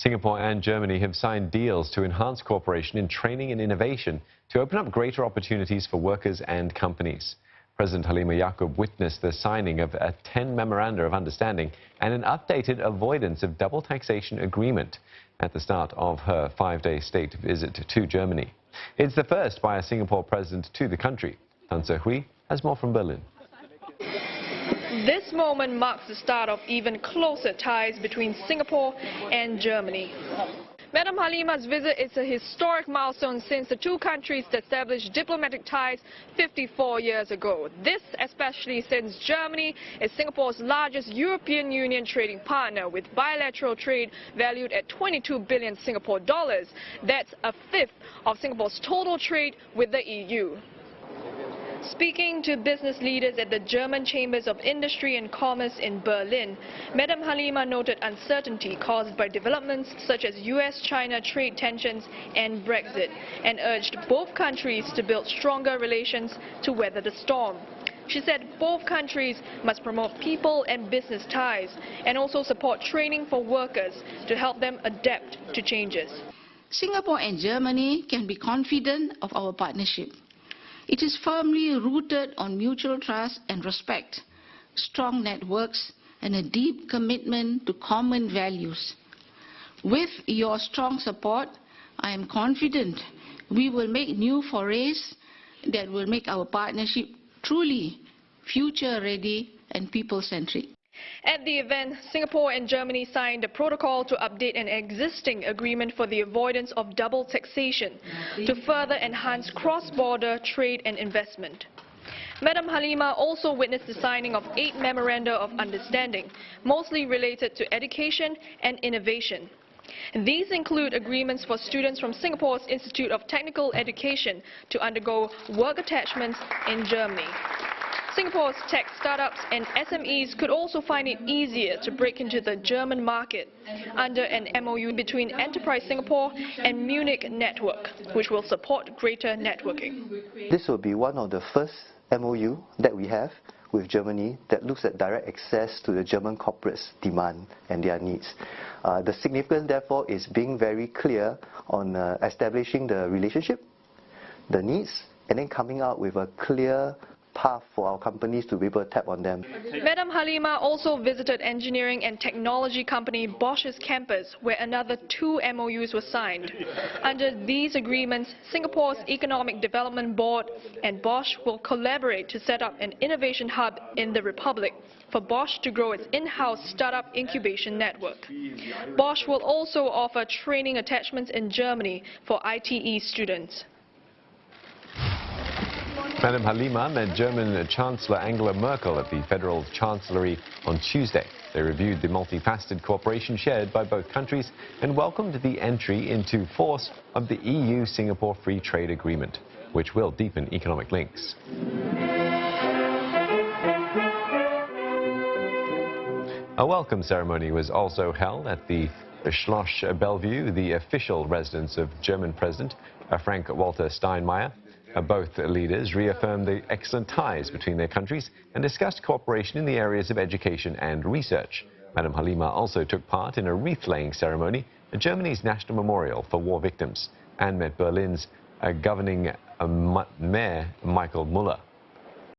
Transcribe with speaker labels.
Speaker 1: Singapore and Germany have signed deals to enhance cooperation in training and innovation to open up greater opportunities for workers and companies. President Halimah Yacob witnessed the signing of a 10 memoranda of understanding and an updated avoidance of double taxation agreement at the start of her 5-day state visit to Germany. It's the first by a Singapore president to the country. Tan Se-hui has more from Berlin.
Speaker 2: This moment marks the start of even closer ties between Singapore and Germany. Madam Halimah's visit is a historic milestone since the two countries established diplomatic ties 54 years ago. This especially since Germany is Singapore's largest European Union trading partner, with bilateral trade valued at 22 billion Singapore dollars. That's a fifth of Singapore's total trade with the EU. Speaking to business leaders at the German Chambers of Industry and Commerce in Berlin, Madam Halimah noted uncertainty caused by developments such as US-China trade tensions and Brexit, and urged both countries to build stronger relations to weather the storm. She said both countries must promote people and business ties and also support training for workers to help them adapt to changes.
Speaker 3: Singapore and Germany can be confident of our partnership. It is firmly rooted on mutual trust and respect, strong networks, and a deep commitment to common values. With your strong support, I am confident we will make new forays that will make our partnership truly future-ready and people-centric.
Speaker 2: At the event, Singapore and Germany signed a protocol to update an existing agreement for the avoidance of double taxation to further enhance cross-border trade and investment. Madam Halimah also witnessed the signing of 8 memoranda of understanding, mostly related to education and innovation. These include agreements for students from Singapore's Institute of Technical Education to undergo work attachments in Germany. Singapore's tech startups and SMEs could also find it easier to break into the German market under an MOU between Enterprise Singapore and Munich Network, which will support greater networking.
Speaker 4: This will be one of the first MOU that we have with Germany that looks at direct access to the German corporates' demand and their needs. The significance, therefore, is being very clear on establishing the relationship, the needs, and then coming out with a clear path for our companies to be able to tap on them.
Speaker 2: Madam Halimah also visited engineering and technology company Bosch's campus, where another 2 MOUs were signed. Under these agreements, Singapore's Economic Development Board and Bosch will collaborate to set up an innovation hub in the Republic for Bosch to grow its in-house startup incubation network. Bosch will also offer training attachments in Germany for ITE students.
Speaker 1: Madam Halimah met German Chancellor Angela Merkel at the Federal Chancellery on Tuesday. They reviewed the multifaceted cooperation shared by both countries and welcomed the entry into force of the EU-Singapore Free Trade Agreement, which will deepen economic links. A welcome ceremony was also held at the Schloss Bellevue, the official residence of German President Frank-Walter Steinmeier. Both leaders reaffirmed the excellent ties between their countries and discussed cooperation in the areas of education and research. Madam Halimah also took part in a wreath-laying ceremony at Germany's National Memorial for War Victims and met Berlin's governing mayor Michael Müller.